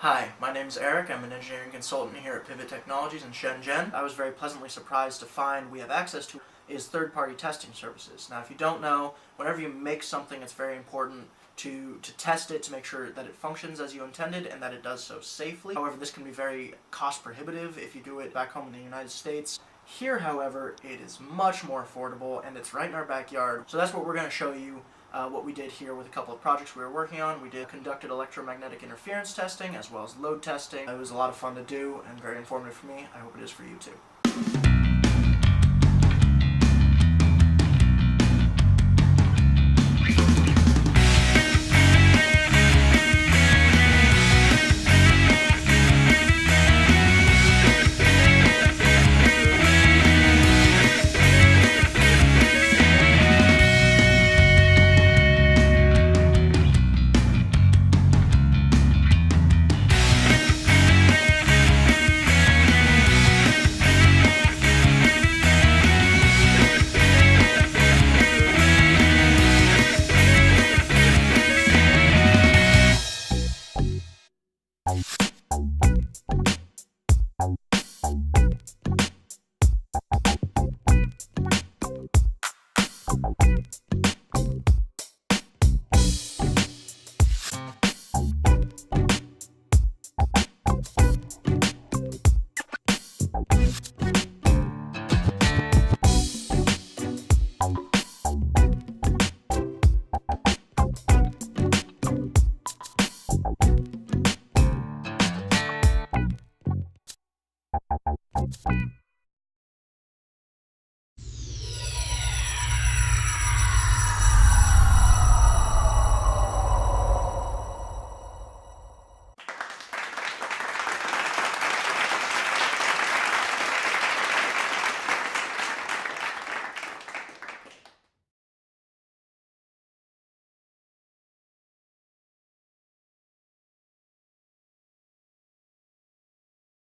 Hi, my name is Eric. I'm an engineering consultant here at Pivo Technologies in Shenzhen. I was very pleasantly surprised to find we have access to is third-party testing services. Now, if you don't know, whenever you make something, it's very important to test it to make sure that it functions as you intended and that it does so safely. However, this can be very cost prohibitive if you do it back home in the United States. Here, however, it is much more affordable and it's right in our backyard. So that's what we're going to show you. What we did here with a couple of projects we were working on. We did conducted electromagnetic interference testing as well as load testing. It was a lot of fun to do and very informative for me. I hope it is for you too. Bye.